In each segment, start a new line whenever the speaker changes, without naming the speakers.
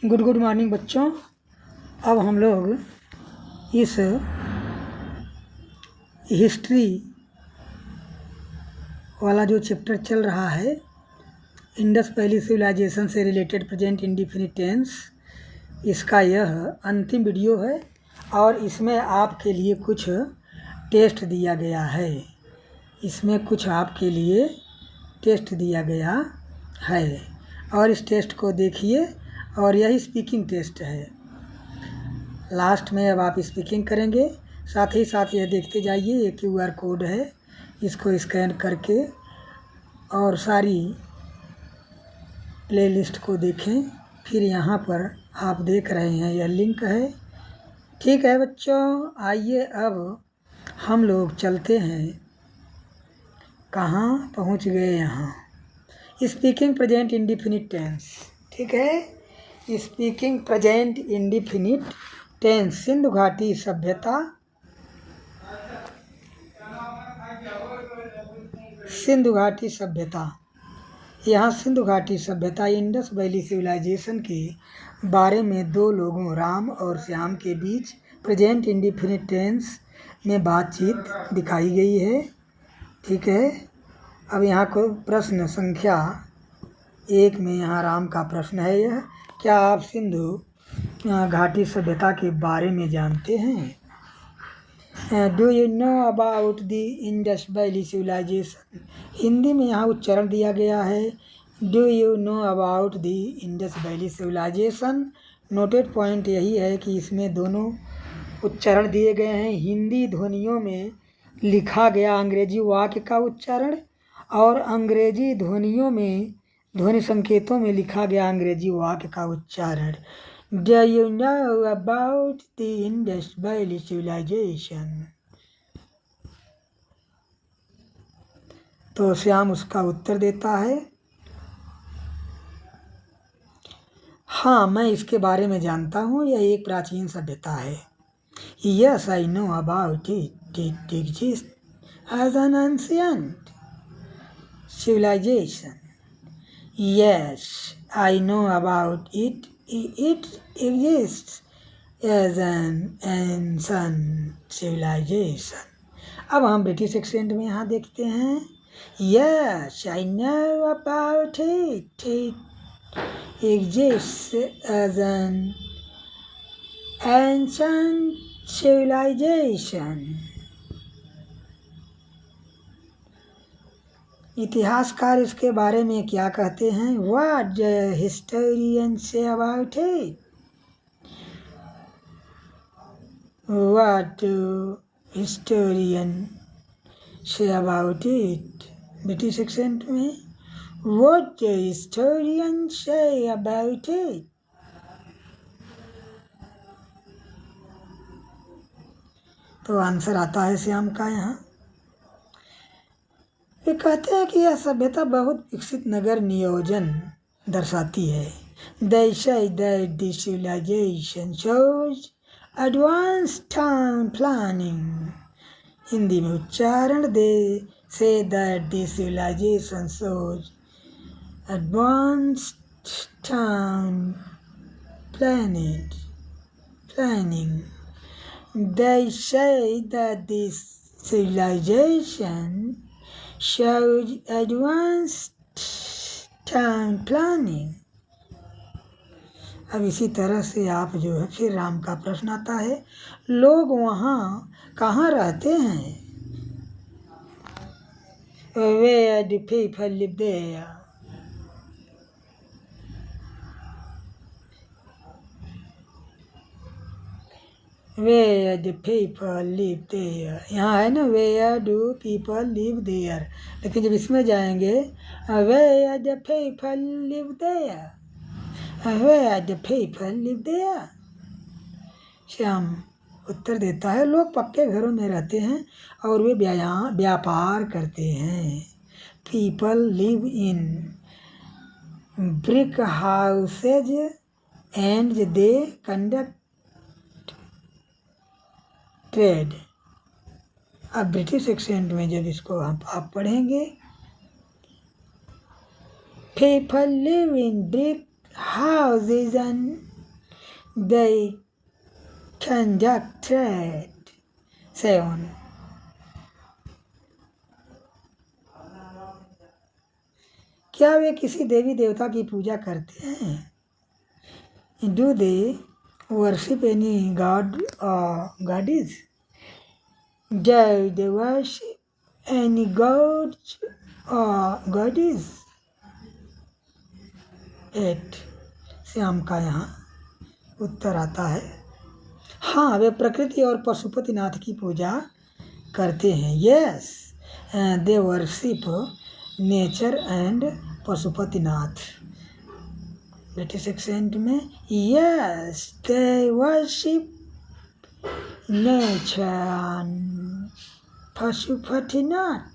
Good morning बच्चों। अब हम लोग इस हिस्ट्री वाला जो चैप्टर चल रहा है, इंडस वैली सिविलाइजेशन से रिलेटेड प्रेजेंट इंडिफिनिट टेंस, इसका यह अंतिम वीडियो है और इसमें आपके लिए कुछ टेस्ट दिया गया है। और इस टेस्ट को देखिए और यही स्पीकिंग टेस्ट है। लास्ट में अब आप स्पीकिंग करेंगे, साथ ही साथ यह देखते जाइए, ये QR कोड है, इसको स्कैन करके और सारी प्लेलिस्ट को देखें। फिर यहाँ पर आप देख रहे हैं यह लिंक है। ठीक है बच्चों, आइए अब हम लोग चलते हैं। कहाँ पहुँच गए? यहाँ स्पीकिंग प्रेजेंट इंडिफिनिट टेंस। ठीक है, speaking present indefinite tense. Sindhu घाटी सभ्यता, यहाँ सिंधु घाटी सभ्यता इंडस वैली सिविलाइजेशन के बारे में दो लोगों राम और श्याम के बीच प्रेजेंट इंडिफिनिट टेंस में बातचीत दिखाई गई है। ठीक है, अब यहाँ को प्रश्न संख्या 1 में यहाँ राम का प्रश्न है यह, क्या आप सिंधु घाटी सभ्यता के बारे में जानते हैं? Do you know about the Indus valley civilisation. Hindi में यहाँ उच्चारण दिया गया है, do you know about the Indus valley civilisation. Noted point यही है कि इसमें दोनों उच्चारण दिए गए हैं। हिंदी ध्वनियों में लिखा गया अंग्रेजी वाक्य का उच्चारण और अंग्रेजी ध्वनियों में, ध्वनि संकेतों में लिखा गया अंग्रेजी वाक्य का उच्चारण। Do you know about the Indus Valley Civilization? तो श्याम उसका उत्तर देता है, हाँ मैं इसके बारे में जानता हूँ, यह एक प्राचीन सभ्यता है। Yes, I know about it. It exists as an ancient civilization. Yes, I know about it. It exists as an ancient civilization. अब हम ब्रिटिश एक्सेंट में यहाँ देखते हैं, Yes, I know about it. It exists as an ancient civilization. इतिहासकार इसके बारे में क्या कहते हैं? What do historians say about it? What do historians say about it? British accent में What do historians say about it? तो answer आता है श्याम का यहाँ। वे कहते हैं कि यह सभ्यता बहुत विकसित नगर नियोजन दर्शाती है। They say that the civilization shows advanced town planning. Hindi में उच्चारण, they say that the civilization shows advanced town planning. They say that the civilization shows advanced town planning. अब इसी तरह से आप जो है, फिर राम का प्रश्न आता है, लोग वहाँ कहाँ रहते हैं? Where do people live there? Where do people live there? यहाँ है ना Where do people live there, लेकिन जब इसमें जाएंगे Where do people live there? Where do people live there? Shyam उत्तर देता है, लोग पक्के घरों में रहते हैं और वे व्यापार करते हैं। People live in brick houses and they conduct trade. अब ब्रिटिश एक्सेंट में जब इसको आप पढ़ेंगे, People live in brick houses and they conducted 7. क्या वे किसी देवी देवता की पूजा करते हैं? Do they worship any god or goddess? Do they worship any god or goddess? 8. Shyam का यहाँ उत्तर आता है हाँ, वे प्रकृति और पशुपतिनाथ की पूजा करते हैं. Yes, they worship nature and Pashupatinath. British accent में yes, they worship nature and Pashupatinath.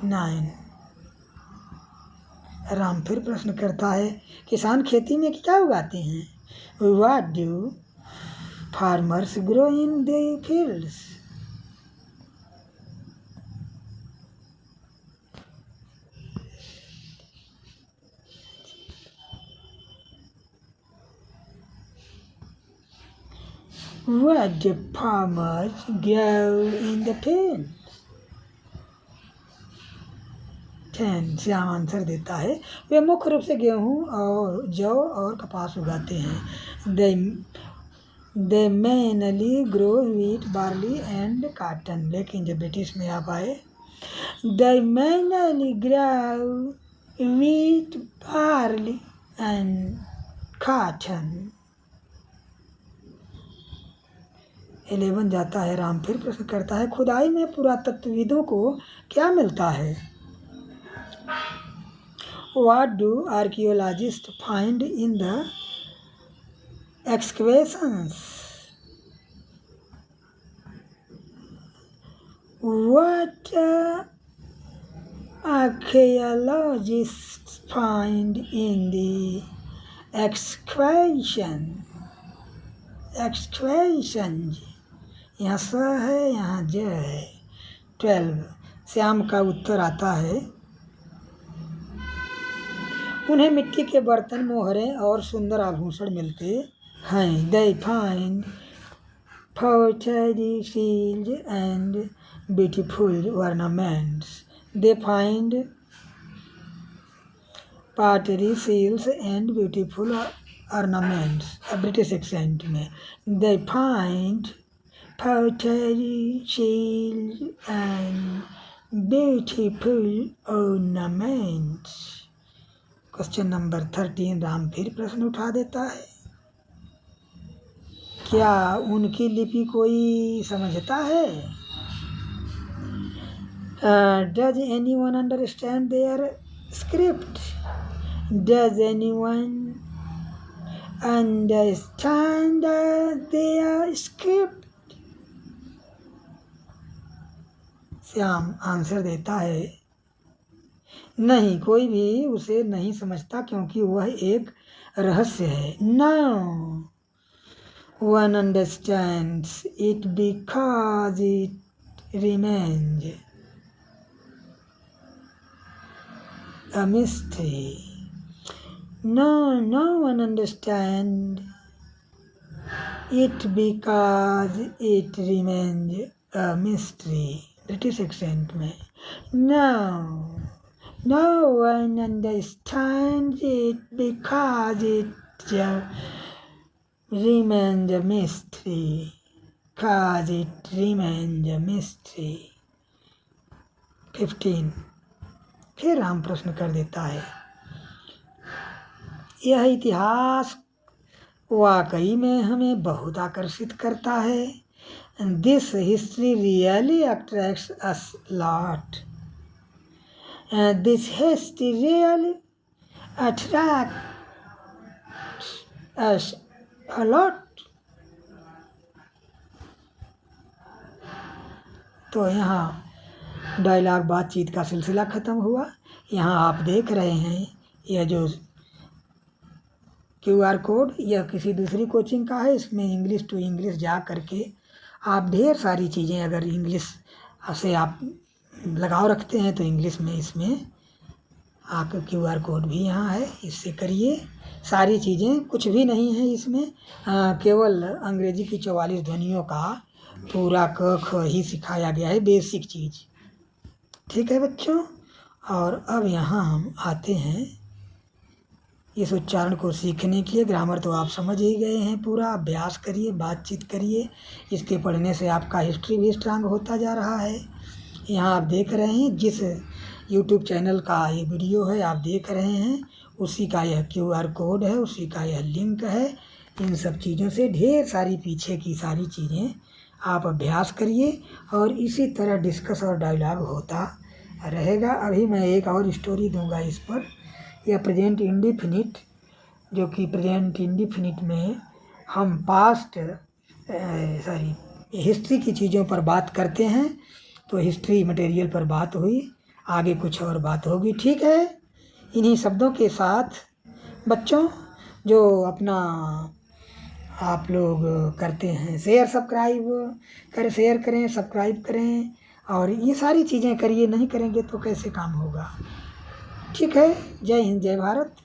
9. Ram फिर प्रश्न करता है किसान खेती में क्या उगाते हैं? What do farmers grow in their fields? What do farmers grow in the field? 10. Shyam answer देता है वे मुख्य रूप से गेहूँ और जौ और कपास उगाते हैं. They mainly grow wheat, barley and cotton. लेकिन जब ब्रिटिश में आप आए they mainly grow wheat, barley and cotton. 11 जाता है राम फिर प्रश्न करता है खुदाई में पुरातत्वविदों को क्या मिलता है? What do archaeologists find in the excavations? What archaeologists find in the excavation? यहाँ स है, यहाँ ज है. 12. श्याम का उत्तर आता है उन्हें मिट्टी के बर्तन, मोहरें और सुंदर आभूषण मिलते हैं. They find pottery, seals and beautiful ornaments. They find pottery, seals and beautiful ornaments. British accent में they find pottery, seals and beautiful ornaments. Question number 13 Ram फिर प्रश्न उठा देता है क्या उनकी लिपि कोई समझता है? Does anyone understand their script? Does anyone understand their script? Shyam answer देता है नहीं, कोई भी उसे नहीं समझता क्योंकि वह एक रहस्य है. No one understands it because it remains a mystery. No one understands it because it remains a mystery. British accent में No one understands it because it remains a mystery. Because it remains a mystery. 15. फिर हम प्रश्न कर देता है यह इतिहास वाकई में हमें बहुत आकर्षित करता है. This history really attracts us a lot. This history really attracts us a lot. तो यहाँ डायलॉग बातचीत का सिलसिला ख़त्म हुआ. यहाँ आप देख रहे हैं यह जो QR कोड यह किसी दूसरी कोचिंग का है. इसमें इंग्लिश टू इंग्लिश जा करके आप ढेर सारी चीज़ें अगर इंग्लिश से आप लगाव रखते हैं तो इंग्लिश में इसमें आपका QR कोड भी यहाँ है, इससे करिए। सारी चीज़ें कुछ भी नहीं है इसमें, केवल अंग्रेजी की 44 ध्वनियों का पूरा क ख ही सिखाया गया है, बेसिक चीज़। ठीक है बच्चों, और अब यहाँ हम आते हैं इस उच्चारण को सीखने के लिए। ग्रामर तो आप समझ ही गए हैं, पूरा अभ्यास करिए, बातचीत करिए। इसके पढ़ने से आपका हिस्ट्री भी स्ट्रांग होता जा रहा है। यहाँ आप देख रहे हैं जिस यूट्यूब चैनल का ये वीडियो है आप देख रहे हैं, उसी का यह QR कोड है, उसी का यह लिंक है। इन सब चीज़ों से ढेर सारी पीछे की सारी चीज़ें आप अभ्यास करिए और इसी तरह डिस्कस और डायलॉग होता रहेगा। अभी मैं एक और स्टोरी दूंगा इस पर। यह प्रेजेंट इंडिफिनिट, जो कि प्रेजेंट इंडिफिनिट में हम पास्ट हिस्ट्री की चीज़ों पर बात करते हैं। तो हिस्ट्री मटेरियल पर बात हुई, आगे कुछ और बात होगी। ठीक है, इन्हीं शब्दों के साथ बच्चों, जो अपना आप लोग करते हैं शेयर करें, सब्सक्राइब करें, और ये सारी चीज़ें करिए। नहीं करेंगे तो कैसे काम होगा। ठीक है, जय हिंद, जय भारत।